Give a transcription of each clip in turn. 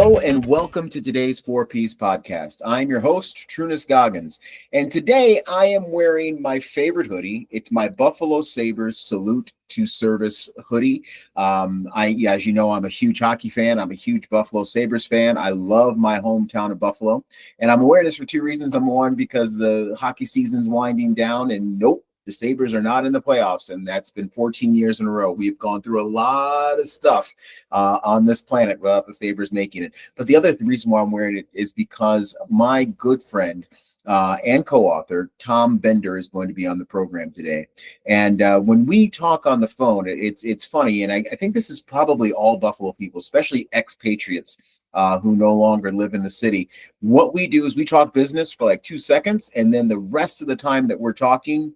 Hello and welcome to today's Four Piece Podcast. I'm your host, Trunnis Goggins, and today I am wearing my favorite hoodie. It's my Buffalo Sabres Salute to Service hoodie. As you know, I'm a huge hockey fan. I'm a huge Buffalo Sabres fan. I love my hometown of Buffalo, and I'm wearing this for two reasons. Number one, because the hockey season's winding down, and nope, the Sabres are not in the playoffs, and that's been 14 years in a row. We've gone through a lot of stuff on this planet without the Sabres making it. But the other reason why I'm wearing it is because my good friend and co-author Tom Bender is going to be on the program today. And when we talk on the phone, it's funny, and I think this is probably all Buffalo people, especially expatriates who no longer live in the city. What we do is we talk business for like 2 seconds, and then the rest of the time that we're talking,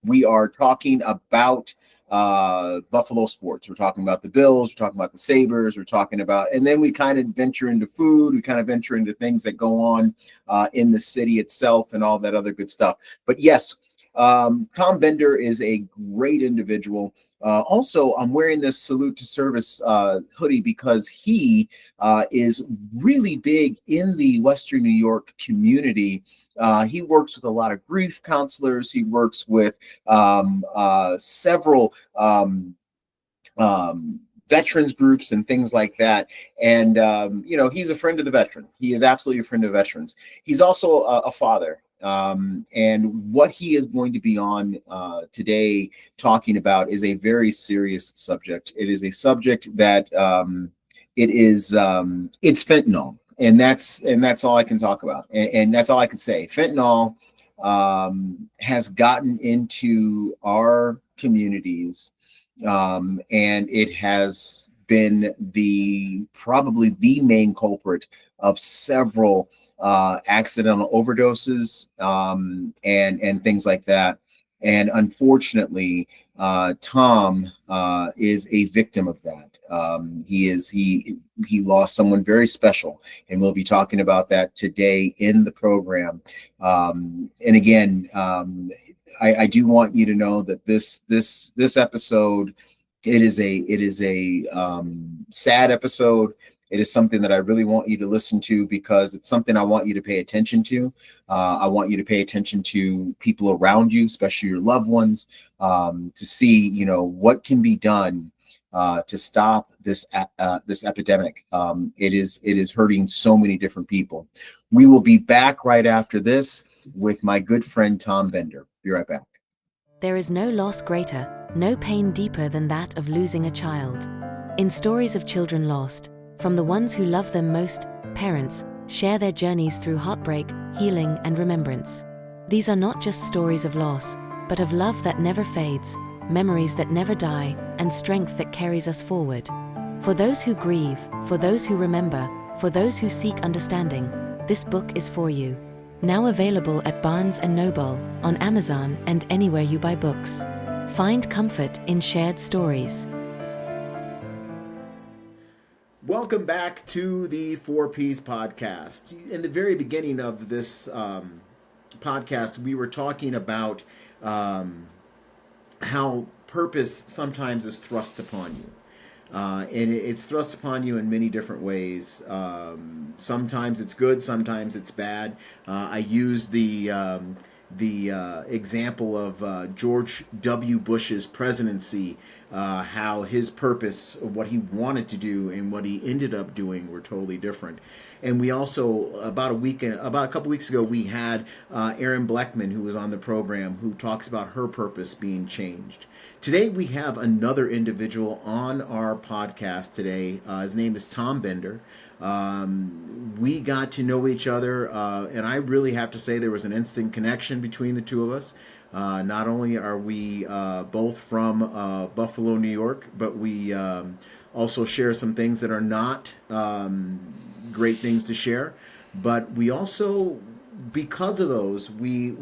we are talking about Buffalo sports. We're talking about the Bills, we're talking about the Sabres, we're talking about, and then we kind of venture into food, we kind of venture into things that go on in the city itself and all that other good stuff. But yes, Tom Bender is a great individual. Also, I'm wearing this Salute to Service hoodie because he is really big in the Western New York community. He works with a lot of grief counselors. He works with several veterans groups and things like that. And, he's a friend of the veteran. He is absolutely a friend of veterans. He's also a father. And what he is going to be on today talking about is a very serious subject. It is a subject that it's fentanyl. And that's all I can talk about. And that's all I can say. Fentanyl has gotten into our communities, and it has been probably the main culprit of several accidental overdoses and things like that. And unfortunately, Tom is a victim of that. He lost someone very special, and we'll be talking about that today in the program. And again, I do want you to know that this episode, it is a sad episode. It is something that I really want you to listen to because it's something I want you to pay attention to. I want you to pay attention to people around you, especially your loved ones, to see, what can be done to stop this epidemic. It is hurting so many different people. We will be back right after this with my good friend Tom Bender. Be right back. There is no loss greater, no pain deeper than that of losing a child. In stories of children lost, from the ones who love them most, parents share their journeys through heartbreak, healing, and remembrance. These are not just stories of loss, but of love that never fades, memories that never die, and strength that carries us forward. For those who grieve, for those who remember, for those who seek understanding, this book is for you. Now available at Barnes & Noble, on Amazon, and anywhere you buy books. Find comfort in shared stories. Welcome back to the Four Ps Podcast. In the very beginning of this podcast, we were talking about how purpose sometimes is thrust upon you. And it's thrust upon you in many different ways. Sometimes it's good, sometimes it's bad. I use the example of George W. Bush's presidency, how his purpose, what he wanted to do, and what he ended up doing were totally different. And we also, about a couple weeks ago, we had Erin Bleckman, who was on the program, who talks about her purpose being changed. Today we have another individual on our podcast today. His name is Tom Bender. We got to know each other, and I really have to say there was an instant connection between the two of us. Not only are we both from Buffalo, New York, but we also share some things that are not great things to share. But we also, because of those, we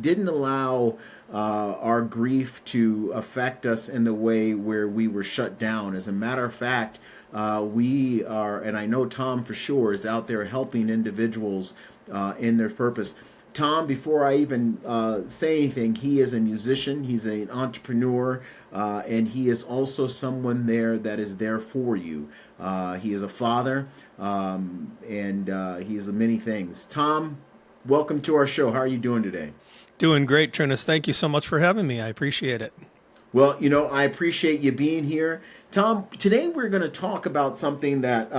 didn't allow our grief to affect us in the way where we were shut down. As a matter of fact, we are, and I know Tom for sure is out there helping individuals in their purpose. Tom, before I even say anything, he is a musician, he's an entrepreneur, and he is also someone there that is there for you. He is a father, and he is many things. Tom, welcome to our show. How are you doing today? Doing great, Trunnis. Thank you so much for having me. I appreciate it. Well, I appreciate you being here. Tom, today we're going to talk about something that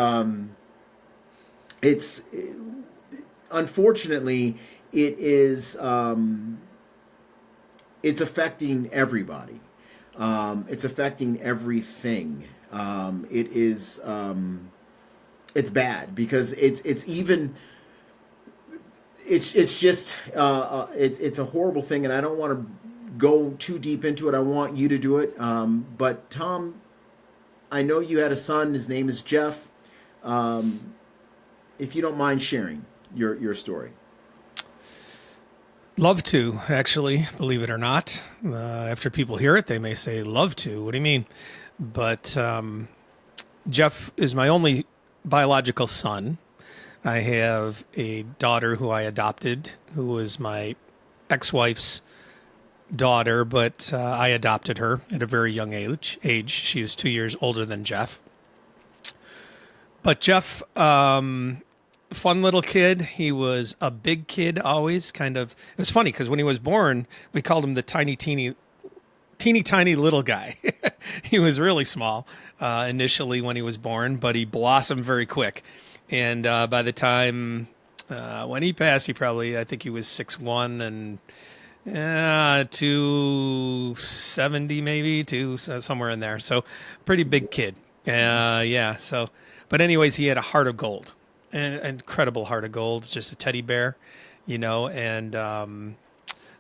it's unfortunately it is it's affecting everybody. It's affecting everything. It is it's bad because it's just it's a horrible thing, and I don't want to go too deep into it. I want you to do it. But Tom, I know you had a son. His name is Jeff. If you don't mind sharing your story. Love to, actually, believe it or not. After people hear it, they may say, love to. What do you mean? But Jeff is my only biological son. I have a daughter who I adopted, who was my ex-wife's daughter, but I adopted her at a very young age. She was 2 years older than Jeff. But Jeff, fun little kid. He was a big kid always. Kind of. It was funny because when he was born, we called him the teeny tiny little guy. He was really small initially when he was born, but he blossomed very quick. And by the time when he passed, I think he was 6'1" and 270 maybe, somewhere in there. So pretty big kid. Yeah. So, but anyways, he had a heart of gold, an incredible heart of gold, just a teddy bear, and,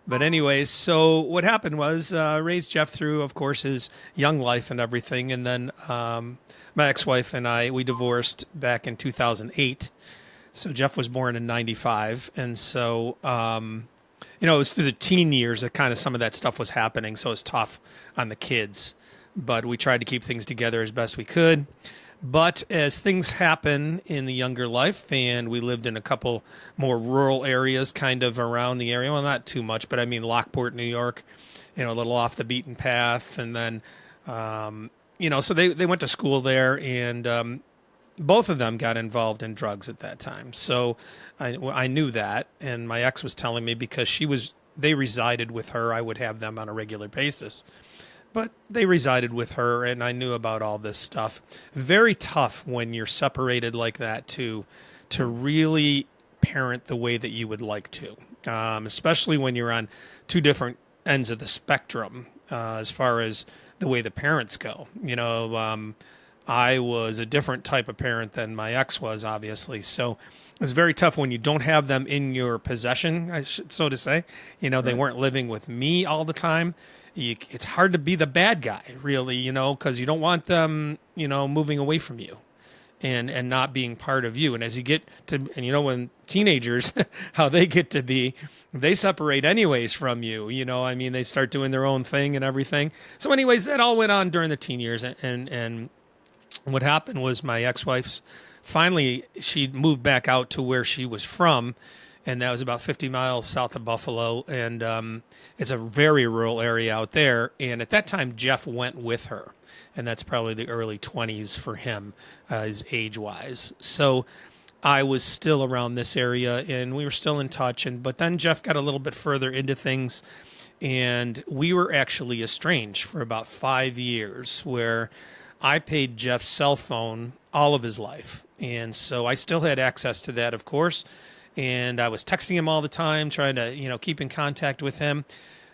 but anyways, so what happened was, raised Jeff through, of course, his young life and everything. And then, my ex-wife and we divorced back in 2008. So Jeff was born in 95. And so, it was through the teen years that kind of some of that stuff was happening. So it was tough on the kids, but we tried to keep things together as best we could. But as things happen in the younger life, and we lived in a couple more rural areas kind of around the area, well, not too much, but I mean Lockport, New York, a little off the beaten path. And then, so they went to school there, and both of them got involved in drugs at that time. So I knew that, and my ex was telling me because they resided with her. I would have them on a regular basis, but they resided with her, and I knew about all this stuff. Very tough when you're separated like that to really parent the way that you would like to, especially when you're on two different ends of the spectrum as far as the way the parents go. I was a different type of parent than my ex was, obviously. So it's very tough when you don't have them in your possession, so to say. They weren't living with me all the time. It's hard to be the bad guy, really, because you don't want them, moving away from you and not being part of you. And as you get to, and when teenagers, how they get to be, they separate anyways from you, they start doing their own thing and everything. So anyways, that all went on during the teen years, and what happened was my ex-wife's finally, she moved back out to where she was from, and that was about 50 miles south of Buffalo, and it's a very rural area out there. And at that time, Jeff went with her, and that's probably the early 20s for him, his age-wise. So I was still around this area, and we were still in touch. But then Jeff got a little bit further into things, and we were actually estranged for about 5 years, where I paid Jeff's cell phone all of his life. And so I still had access to that, of course. And I was texting him all the time, trying to, keep in contact with him.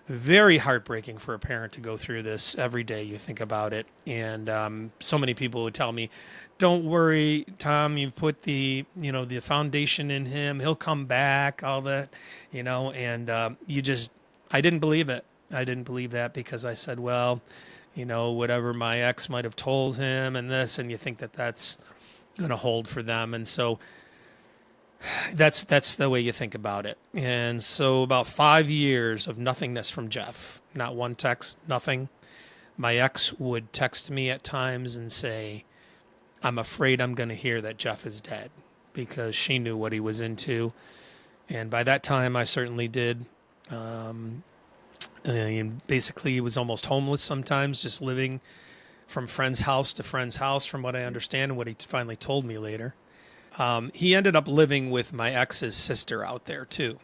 Very heartbreaking for a parent to go through this every day. You think about it. And so many people would tell me, don't worry, Tom, you've put the foundation in him. He'll come back, all that, and I didn't believe it. I didn't believe that because I said, well, whatever my ex might have told him and this, and you think that that's going to hold for them. And so that's the way you think about it. And so about 5 years of nothingness from Jeff, not one text, nothing. My ex would text me at times and say, I'm afraid I'm going to hear that Jeff is dead, because she knew what he was into. And by that time, I certainly did. And basically, he was almost homeless sometimes, just living from friend's house to friend's house, from what I understand and what he finally told me later. He ended up living with my ex's sister out there, too.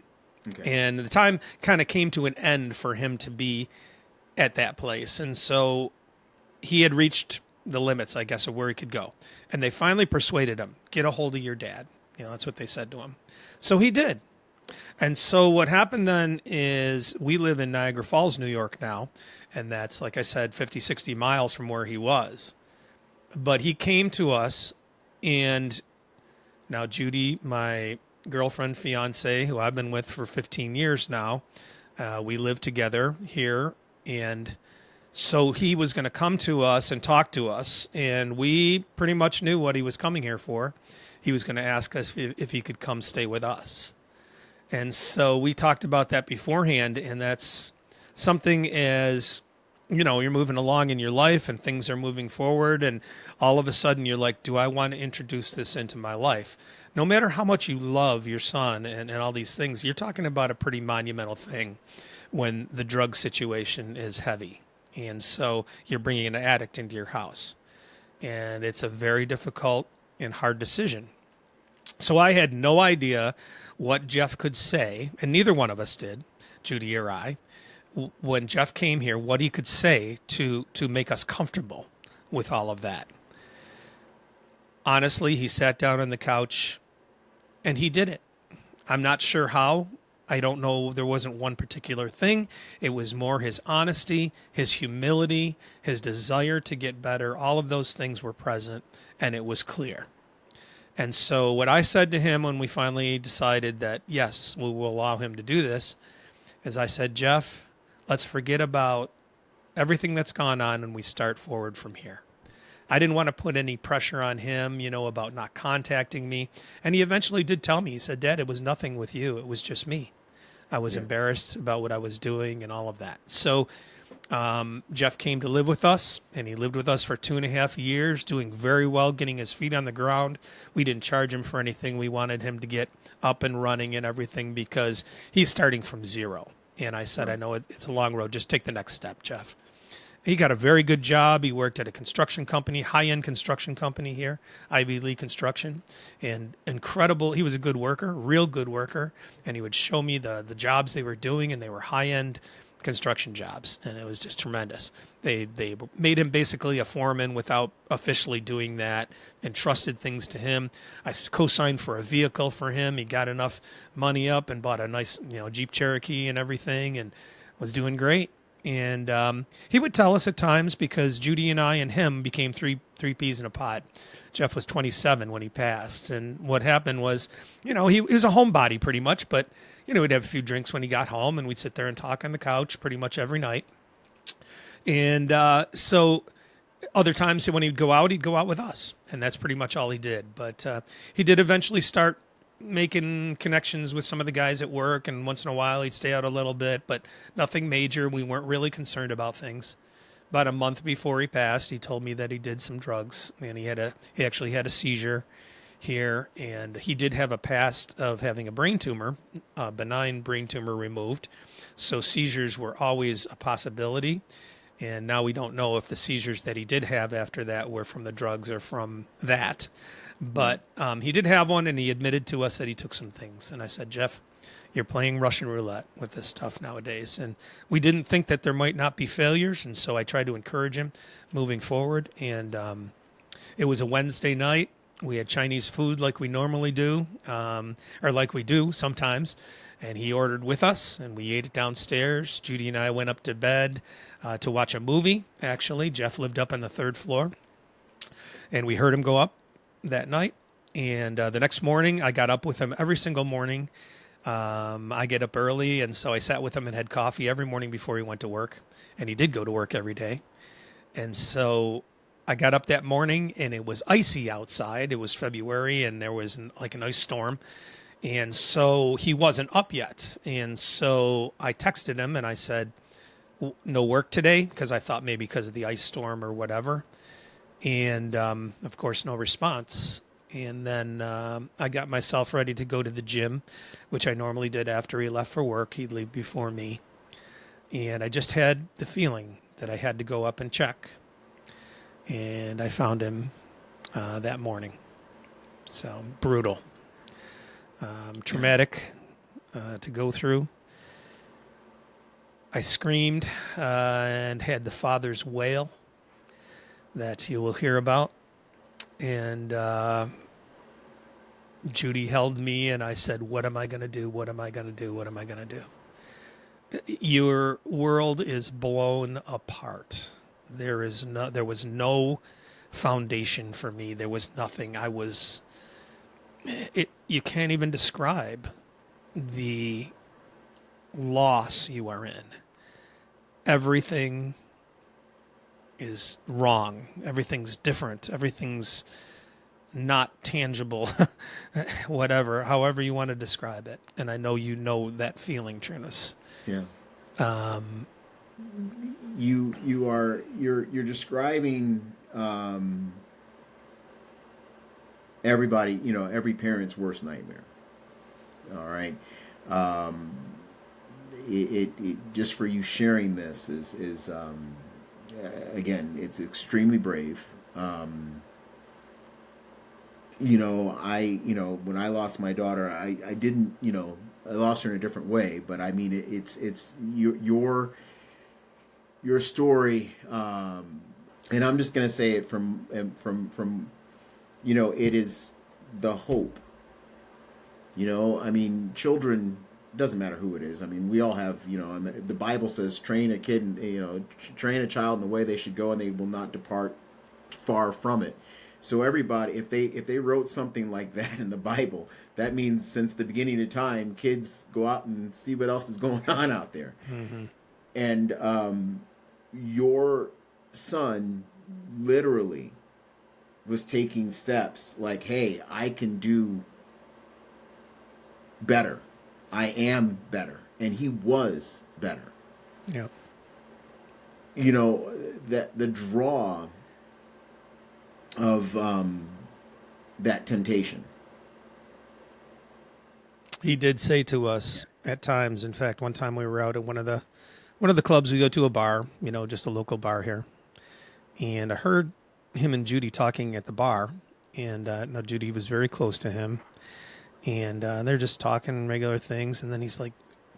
Okay. And the time kind of came to an end for him to be at that place. And so he had reached the limits, I guess, of where he could go. And they finally persuaded him, get a hold of your dad. That's what they said to him. So he did. And so what happened then is we live in Niagara Falls, New York now. And that's, like I said, 50, 60 miles from where he was. But he came to us, and now Judy, my girlfriend, fiance, who I've been with for 15 years now, we live together here. And so he was going to come to us and talk to us. And we pretty much knew what he was coming here for. He was going to ask us if he could come stay with us. And so we talked about that beforehand, and that's something as, you're moving along in your life and things are moving forward, and all of a sudden you're like, do I want to introduce this into my life? No matter how much you love your son and all these things, you're talking about a pretty monumental thing when the drug situation is heavy. And so you're bringing an addict into your house. And it's a very difficult and hard decision. So I had no idea what Jeff could say, and neither one of us did, Judy or I, when Jeff came here, what he could say to make us comfortable with all of that. Honestly, he sat down on the couch and he did it. I'm not sure how. I don't know. There wasn't one particular thing. It was more his honesty, his humility, his desire to get better. All of those things were present, and it was clear. And so what I said to him when we finally decided that, yes, we will allow him to do this, is I said, Jeff, let's forget about everything that's gone on and we start forward from here. I didn't want to put any pressure on him, about not contacting me. And he eventually did tell me, he said, Dad, it was nothing with you. It was just me. I was embarrassed about what I was doing and all of that. So Jeff came to live with us, and he lived with us for 2.5 years, doing very well, getting his feet on the ground. We didn't charge him for anything. We wanted him to get up and running and everything because he's starting from zero. And I said, I know it's a long road. Just take the next step, Jeff. He got a very good job. He worked at a construction company, high-end construction company here, Ivy League Construction, and incredible. He was a good worker, real good worker, and he would show me the jobs they were doing, and they were high-end construction jobs, and it was just tremendous. They made him basically a foreman without officially doing that, and trusted things to him. I co-signed for a vehicle for him. He got enough money up and bought a nice Jeep Cherokee and everything, and was doing great. And he would tell us at times, because Judy and I and him became three peas in a pod. Jeff was 27 when he passed. And what happened was, he was a homebody pretty much, but, we'd have a few drinks when he got home, and we'd sit there and talk on the couch pretty much every night. And so other times when he'd go out with us. And that's pretty much all he did. But he did eventually start making connections with some of the guys at work, and once in a while he'd stay out a little bit, but nothing major. We weren't really concerned about things. About a month before he passed, he told me that he did some drugs, and he actually had a seizure here, and he did have a past of having a brain tumor, a benign brain tumor removed. So seizures were always a possibility. And now we don't know if the seizures that he did have after that were from the drugs or from that. But he did have one, and he admitted to us that he took some things. And I said, Jeff, you're playing Russian roulette with this stuff nowadays. And we didn't think that there might not be failures. And so I tried to encourage him moving forward. And it was a Wednesday night. We had Chinese food like we normally do, or like we do sometimes. And he ordered with us, and we ate it downstairs. Judy and I went up to bed to watch a movie, actually. Jeff lived up on the 3rd floor. And we heard him go up that night. And the next morning, I got up with him every single morning. I get up early, and so I sat with him and had coffee every morning before he went to work. And he did go to work every day. And so I got up that morning, and it was icy outside. It was February, and there was like an ice storm. And so he wasn't up yet. And so I texted him, and I said, no work today, because I thought maybe because of the ice storm or whatever. And, of course, no response. And then I got myself ready to go to the gym, which I normally did after he left for work. He'd leave before me. And I just had the feeling that I had to go up and check. And I found him that morning. So brutal, traumatic to go through. I screamed and had the father's wail that you will hear about. And Judy held me and I said, what am I going to do? What am I going to do? What am I going to do? Your world is blown apart. There was no foundation for me. There was nothing. You can't even describe the loss you are in. Everything is wrong. Everything's different. Everything's not tangible. Whatever, however you want to describe it. And I know you know that feeling, Trunnis. Yeah. You're describing everybody, every parent's worst nightmare. All right. It just for you sharing this is again, it's extremely brave. When I lost my daughter, I didn't, I lost her in a different way, but I mean, it's your story. And I'm just going to say it from, it is the hope, I mean, children, doesn't matter who it is. I mean, we all have, the Bible says, train a kid, train a child in the way they should go and they will not depart far from it. So everybody, if they wrote something like that in the Bible, that means since the beginning of time, kids go out and see what else is going on out there. Mm-hmm. And your son literally was taking steps like, hey, I can do better. I am better. And he was better. Yeah. That the draw of that temptation. He did say to us at times, in fact, one time we were out at one of the clubs, we go to a bar, just a local bar here. And I heard him and Judy talking at the bar. And now Judy was very close to him. And they're just talking regular things. And then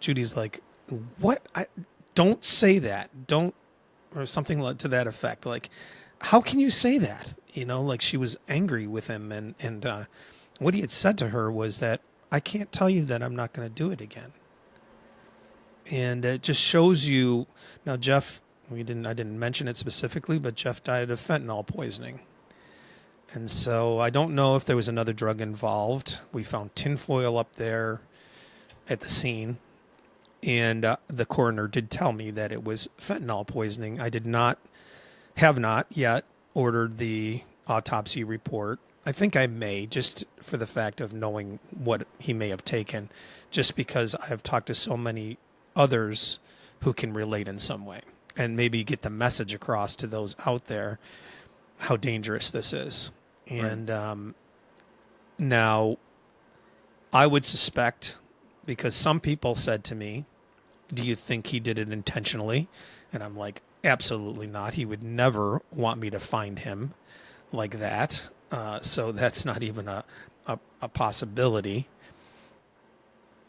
Judy's like, what? Don't say that. Don't, or something to that effect. Like, how can you say that? Like she was angry with him. And what he had said to her was that, I can't tell you that I'm not going to do it again. And it just shows you. Now, Jeff, I didn't mention it specifically, but Jeff died of fentanyl poisoning. And so I don't know if there was another drug involved. We found tinfoil up there at the scene. And the coroner did tell me that it was fentanyl poisoning. I have not yet ordered the autopsy report. I think I may, just for the fact of knowing what he may have taken, just because I have talked to so many others who can relate in some way and maybe get the message across to those out there how dangerous this is. And now I would suspect, because some people said to me, do you think he did it intentionally? And I'm like, absolutely not. He would never want me to find him like that. So that's not even a possibility.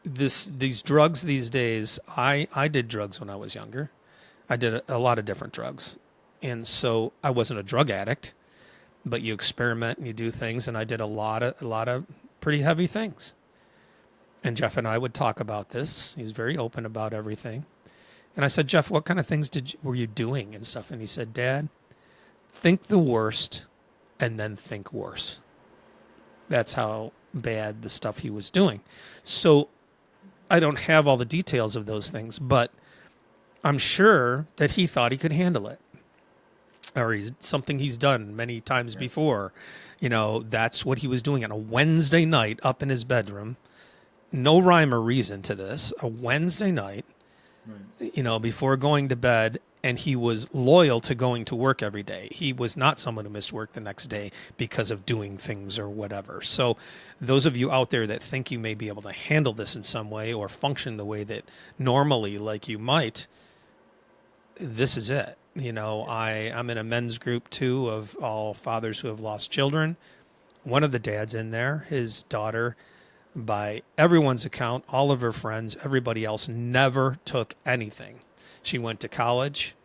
These drugs these days, I did drugs when I was younger. I did a lot of different drugs. And so I wasn't a drug addict, but you experiment and you do things. And I did a lot of pretty heavy things. And Jeff and I would talk about this. He was very open about everything. And I said, Jeff, what kind of things were you doing and stuff? And he said, Dad, think the worst and then think worse. That's how bad the stuff he was doing. So I don't have all the details of those things, but I'm sure that he thought he could handle it. Or something he's done many times before. That's what he was doing on a Wednesday night up in his bedroom. No rhyme or reason to this. A Wednesday night, before going to bed, and he was loyal to going to work every day. He was not someone who missed work the next day because of doing things or whatever. So those of you out there that think you may be able to handle this in some way or function the way that normally like you might, this is it. I'm in a men's group too of all fathers who have lost children. One of the dads in there, his daughter, by everyone's account, all of her friends, everybody else, never took anything. She went to college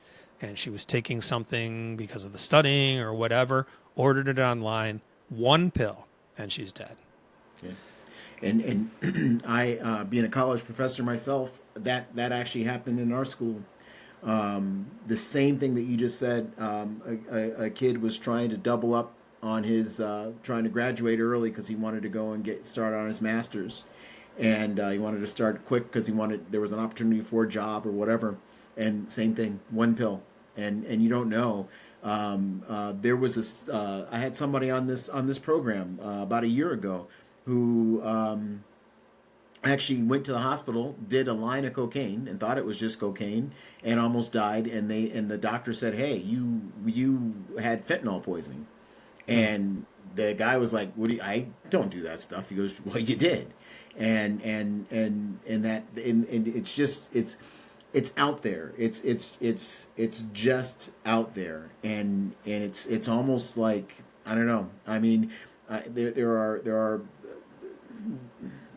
and she was taking something because of the studying or whatever, ordered it online, one pill, and she's dead. Yeah. And I, being a college professor myself, that actually happened in our school. The same thing that you just said, a kid was trying to double up on his, trying to graduate early because he wanted to go and get started on his master's. And he wanted to start quick because there was an opportunity for a job or whatever. And same thing, one pill. And you don't know. There was I had somebody on this program about a year ago who actually went to the hospital, did a line of cocaine and thought it was just cocaine, and almost died. And the doctor said, "Hey, you had fentanyl poisoning." And the guy was like, I don't do that stuff." He goes, "Well, you did." And it's just it's out there. It's just out there, and it's almost like, I don't know. I mean, there are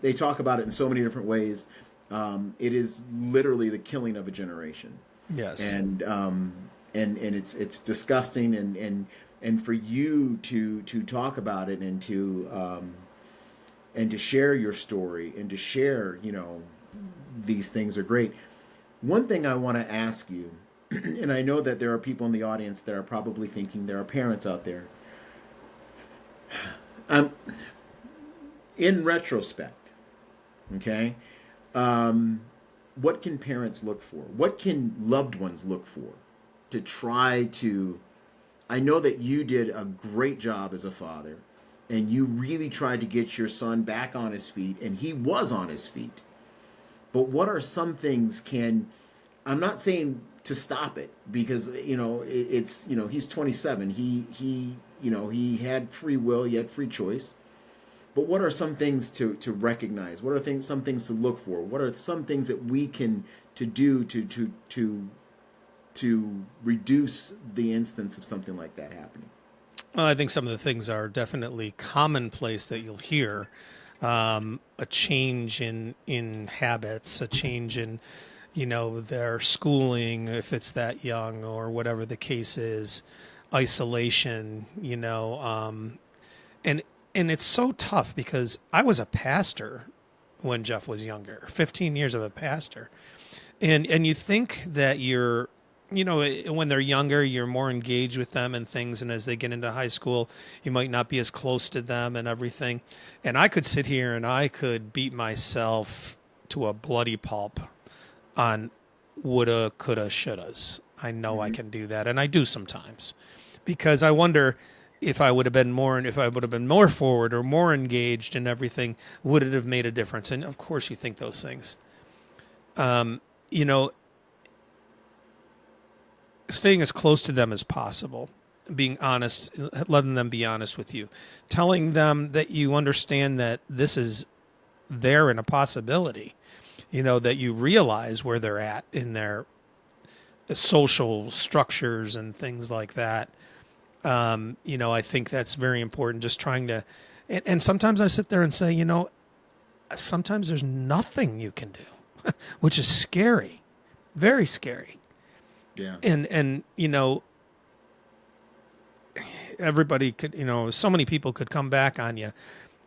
they talk about it in so many different ways. It is literally the killing of a generation. Yes. And it's disgusting, and for you to talk about it and to share your story and to share, these things are great. One thing I want to ask you, and I know that there are people in the audience that are probably thinking, there are parents out there. In retrospect, okay, what can parents look for? What can loved ones look for to try to... I know that you did a great job as a father, and you really tried to get your son back on his feet, and he was on his feet. But what are some things I'm not saying to stop it, because, it's, he's 27. He had free will, he had free choice. But what are some things to recognize? What are some things to look for? What are some things that we can do to reduce the instance of something like that happening? Well, I think some of the things are definitely commonplace that you'll hear. A change in habits, a change in, their schooling, if it's that young or whatever the case is, isolation, and it's so tough because I was a pastor when Jeff was younger, 15 years of a pastor. And you think that you're, when they're younger, you're more engaged with them and things. And as they get into high school, you might not be as close to them and everything. And I could sit here and I could beat myself to a bloody pulp on woulda, coulda, shouldas. I know I can do that. And I do sometimes, because I wonder if I would have been more forward or more engaged and everything, would it have made a difference? And of course you think those things. Staying as close to them as possible, being honest, letting them be honest with you, telling them that you understand that this is there and a possibility, that you realize where they're at in their social structures and things like that. I think that's very important, just trying to, and sometimes I sit there and say, sometimes there's nothing you can do, which is scary, very scary. Yeah. And everybody could, so many people could come back on you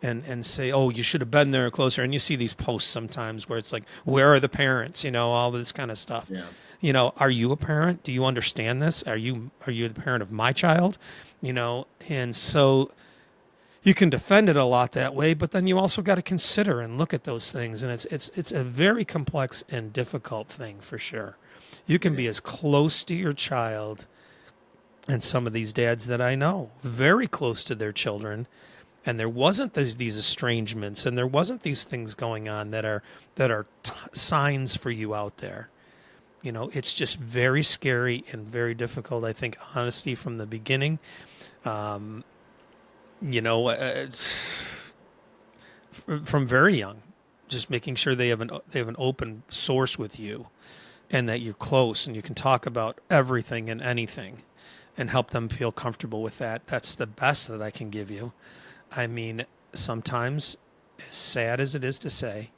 and say, oh, you should have been there closer. And you see these posts sometimes where it's like, where are the parents? All this kind of stuff. Yeah. Are you a parent? Do you understand this? Are you the parent of my child? And so you can defend it a lot that way, but then you also got to consider and look at those things. And it's a very complex and difficult thing for sure. You can be as close to your child, and some of these dads that I know, very close to their children, and there wasn't these estrangements, and there wasn't these things going on that are signs for you out there. It's just very scary and very difficult. I think honesty from the beginning, it's from very young, just making sure they have an open source with you, and that you're close and you can talk about everything and anything, and help them feel comfortable with that. That's the best that I can give you. I mean, sometimes, as sad as it is to say,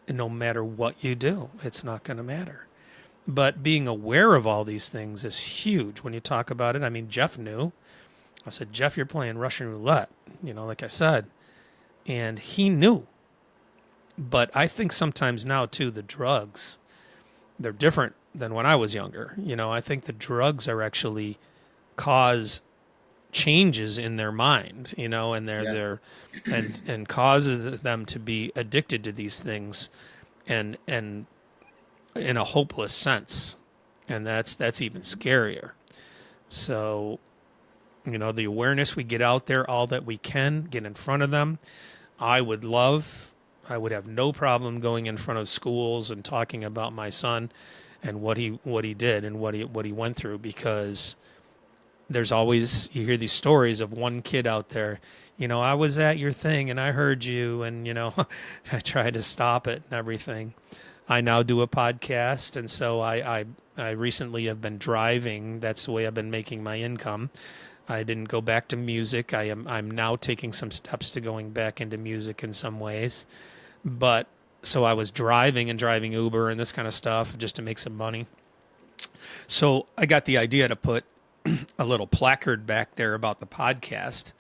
no matter what you do, it's not going to matter. But being aware of all these things is huge when you talk about it. I mean, Jeff knew. I said, Jeff, you're playing Russian roulette, like I said. And he knew. But I think sometimes now, too, the drugs, they're different than when I was younger. I think the drugs are actually cause changes in their mind, and Yes. and causes them to be addicted to these things, and in a hopeless sense, and that's even scarier. So, the awareness, we get out there all that we can, get in front of them. I would have no problem going in front of schools and talking about my son and what he did and what he went through, because there's always, you hear these stories of one kid out there, I was at your thing and I heard you, and I tried to stop it and everything. I now do a podcast, and so I recently have been driving. That's the way I've been making my income. I didn't go back to music. I'm now taking some steps to going back into music in some ways. But so I was driving Uber and this kind of stuff just to make some money. So I got the idea to put a little placard back there about the podcast.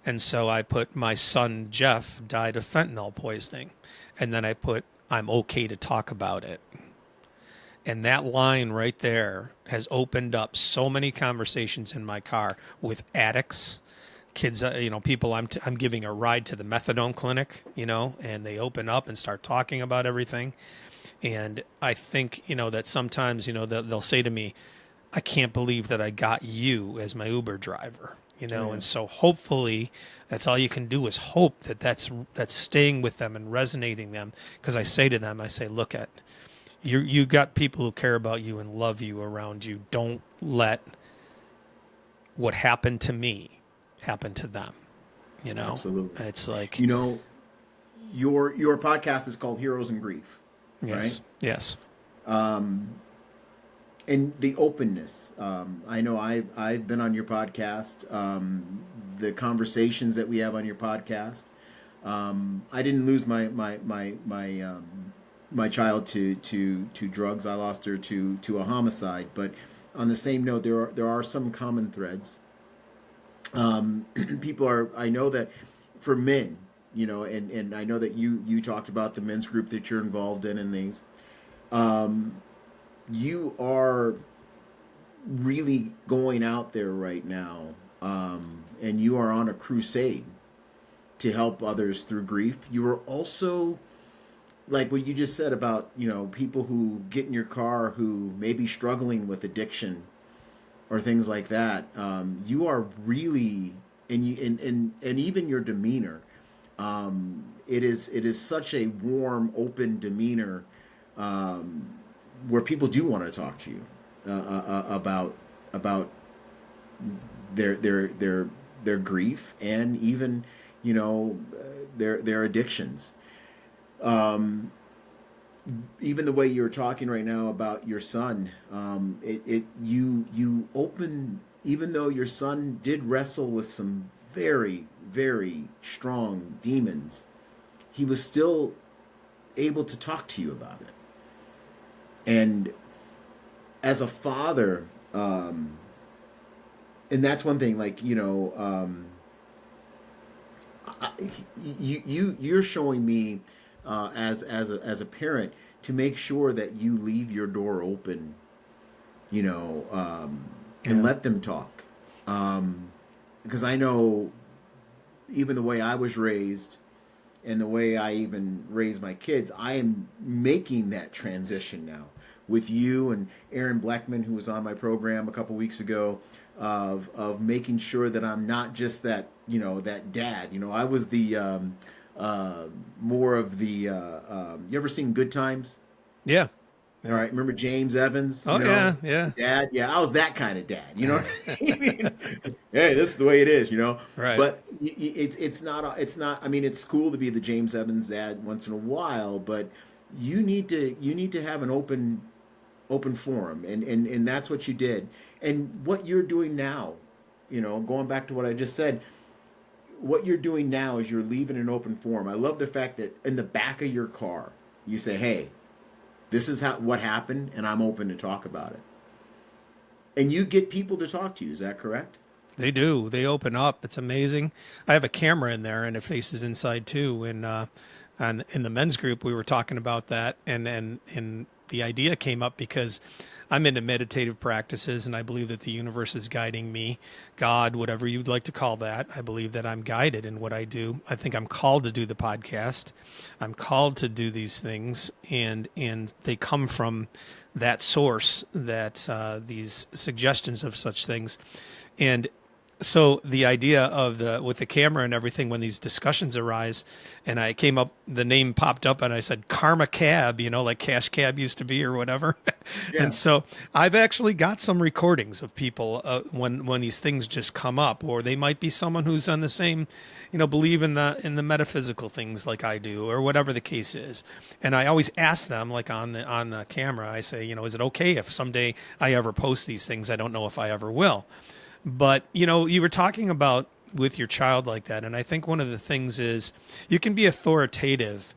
And so I put, my son Jeff died of fentanyl poisoning. And then I put, I'm okay to talk about it. And that line right there has opened up so many conversations in my car with addicts, kids, people I'm giving a ride to the methadone clinic, and they open up and start talking about everything. And I think, that sometimes, they'll say to me, I can't believe that I got you as my Uber driver, and so hopefully that's all you can do, is hope that that's staying with them and resonating them. Because I say to them, look at, you got people who care about you and love you around you. Don't let what happened to me happen to them. Absolutely. It's like, your podcast is called Heroes in Grief, yes, right? yes. And the openness. I know I've been on your podcast. The conversations that we have on your podcast. I didn't lose my child to drugs. I lost her to a homicide. But on the same note, there are some common threads. I know that for men, and I know that you talked about the men's group that you're involved in and things. You are really going out there right now, and you are on a crusade to help others through grief. You are also, like what you just said about, people who get in your car who may be struggling with addiction or things like that. You are really, and even your demeanor. It is such a warm, open demeanor, where people do want to talk to you about their grief, and even their addictions. Even the way you're talking right now about your son, you open, even though your son did wrestle with some very, very strong demons, he was still able to talk to you about it. And as a father, and that's one thing, like, you're showing me, as a parent, to make sure that you leave your door open, and let them talk. Because I know, even the way I was raised and the way I even raise my kids, I am making that transition now with you and Aaron Blackman, who was on my program a couple weeks ago, of making sure that I'm not just that, that dad. I was the more of the. You ever seen Good Times? Yeah. All right, remember James Evans? Oh, yeah, yeah. Dad. Yeah, I was that kind of dad. You know what I mean? Hey, this is the way it is. Right. But it's not. It's not. I mean, it's cool to be the James Evans dad once in a while, but you need to have an open forum, and that's what you did, and what you're doing now. Going back to what I just said, what you're doing now is you're leaving an open forum. I love the fact that in the back of your car, you say, "Hey, this is what happened, and I'm open to talk about it." And you get people to talk to you. Is that correct? They do. They open up. It's amazing. I have a camera in there, and it faces inside too. And in the men's group, we were talking about that, and the idea came up because I'm into meditative practices, and I believe that the universe is guiding me, God, whatever you'd like to call that. I believe that I'm guided in what I do. I think I'm called to do the podcast. I'm called to do these things, and they come from that source, that these suggestions of such things. And so the idea of with the camera and everything, when these discussions arise, and the name popped up, and I said Karma Cab, like Cash Cab used to be or whatever. Yeah. And so I've actually got some recordings of people when these things just come up, or they might be someone who's on the same, believe in the metaphysical things like I do, or whatever the case is. And I always ask them, like on the camera, I say, is it okay if someday I ever post these things? I don't know if I ever will. But, you were talking about with your child like that. And I think one of the things is you can be authoritative,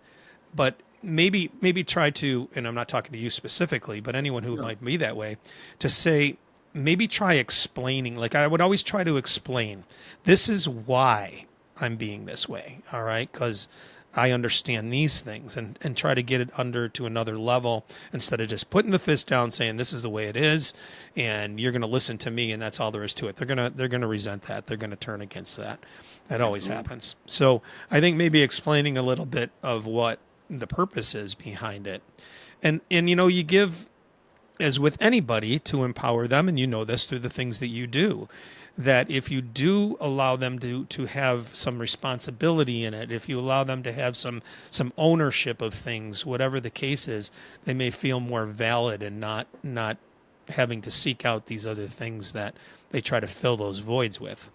but maybe try to, and I'm not talking to you specifically, but anyone who might be that way, to say, maybe try explaining. Like I would always try to explain, this is why I'm being this way. All right. Because I understand these things, and try to get it under to another level instead of just putting the fist down saying this is the way it is and you're going to listen to me and that's all there is to it. They're going to resent that. They're going to turn against that. That always happens. So I think maybe explaining a little bit of what the purpose is behind it. And you give, as with anybody, to empower them, and this through the things that you do, that if you do allow them to have some responsibility in it, if you allow them to have some ownership of things, whatever the case is, they may feel more valid and not having to seek out these other things that they try to fill those voids with.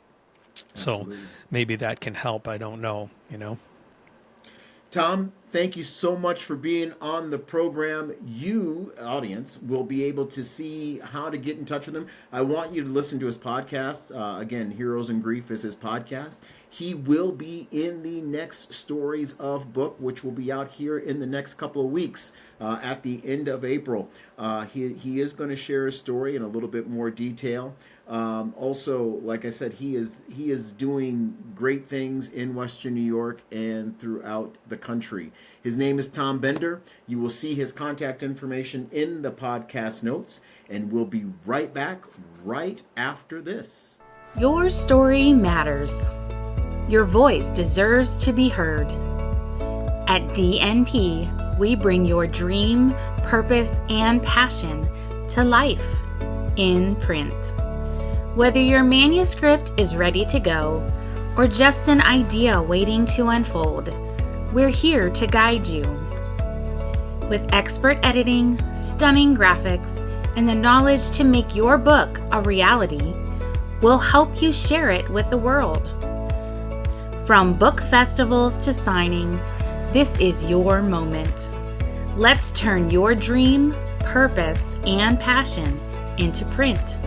Absolutely. So maybe that can help. I don't know, Tom, thank you so much for being on the program. You, audience, will be able to see how to get in touch with him. I want you to listen to his podcast. Again, Heroes in Grief is his podcast. He will be in the next Stories of book, which will be out here in the next couple of weeks at the end of April. He is going to share his story in a little bit more detail. Also, like I said, he is doing great things in Western New York and throughout the country. His name is Tom Bender. You will see his contact information in the podcast notes, and we'll be right back right after this. Your story matters. Your voice deserves to be heard. At DNP, we bring your dream, purpose, and passion to life in print. Whether your manuscript is ready to go or just an idea waiting to unfold, we're here to guide you. With expert editing, stunning graphics, and the knowledge to make your book a reality, we'll help you share it with the world. From book festivals to signings, this is your moment. Let's turn your dream, purpose, and passion into print.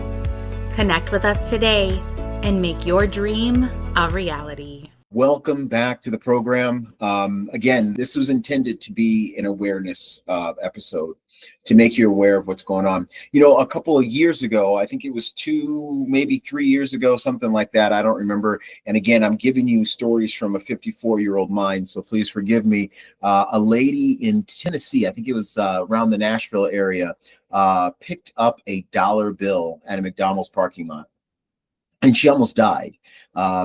Connect with us today and make your dream a reality. Welcome back to the program. Again, this was intended to be an awareness episode to make you aware of what's going on. A couple of years ago, I think it was 2, maybe 3 years ago, something like that. I don't remember. And again, I'm giving you stories from a 54-year-old mind, so please forgive me. A lady in Tennessee, I think it was around the Nashville area, picked up a dollar bill at a McDonald's parking lot. And she almost died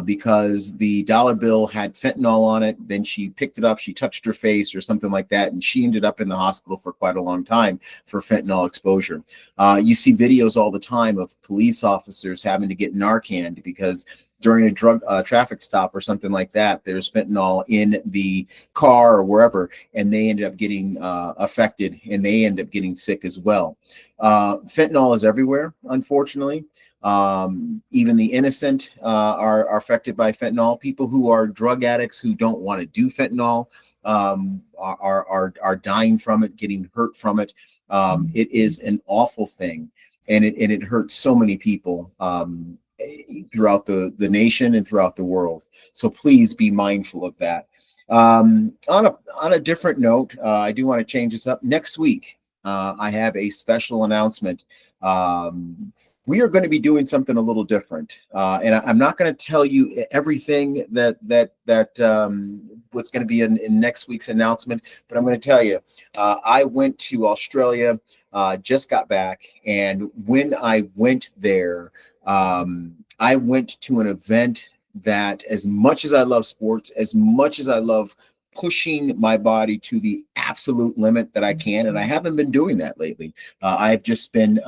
because the dollar bill had fentanyl on it. Then she picked it up, she touched her face or something like that, and she ended up in the hospital for quite a long time for fentanyl exposure. You see videos all the time of police officers having to get Narcan because during a drug traffic stop or something like that, there's fentanyl in the car or wherever, and they ended up getting affected, and they end up getting sick as well. Fentanyl is everywhere, unfortunately. Even the innocent are affected by fentanyl. People who are drug addicts who don't want to do fentanyl are dying from it, getting hurt from it. It is an awful thing, and it hurts so many people throughout the nation and throughout the world. So please be mindful of that. On a different note, I do want to change this up. Next week, I have a special announcement. We are going to be doing something a little different, and I'm not going to tell you everything that what's going to be in next week's announcement, but I'm going to tell you, I went to Australia, just got back, and when I went there, I went to an event that, as much as I love sports, as much as I love pushing my body to the absolute limit that I can, and I haven't been doing that lately. I've just been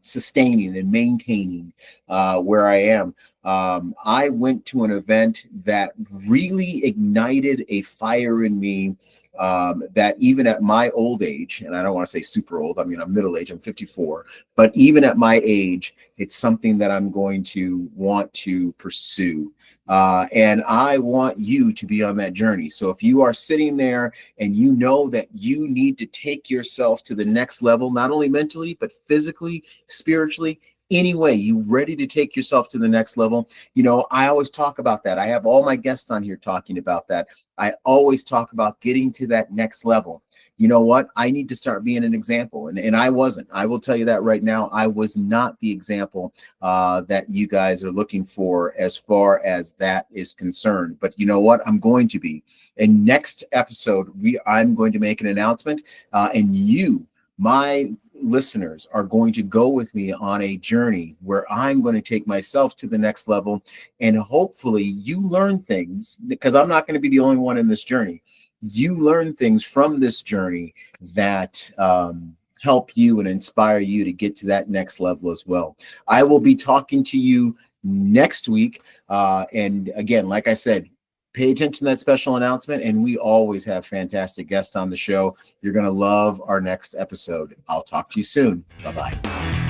sustaining and maintaining where I am. I went to an event that really ignited a fire in me, that even at my old age, and I don't want to say super old, I mean, I'm middle age, I'm 54, but even at my age, it's something that I'm going to want to pursue. And I want you to be on that journey. So if you are sitting there and you know that you need to take yourself to the next level, not only mentally, but physically, spiritually, anyway, you ready to take yourself to the next level? You know, I always talk about that. I have all my guests on here talking about that. I always talk about getting to that next level. You know what? I need to start being an example. And I wasn't. I will tell you that right now. I was not the example that you guys are looking for as far as that is concerned. But you know what? I'm going to be. And next episode, I'm going to make an announcement. And you, my listeners, are going to go with me on a journey where I'm going to take myself to the next level. And hopefully you learn things, because I'm not going to be the only one in this journey. You learn things from this journey that help you and inspire you to get to that next level as well. I will be talking to you next week. And again, like I said, pay attention to that special announcement. And we always have fantastic guests on the show. You're going to love our next episode. I'll talk to you soon. Bye-bye.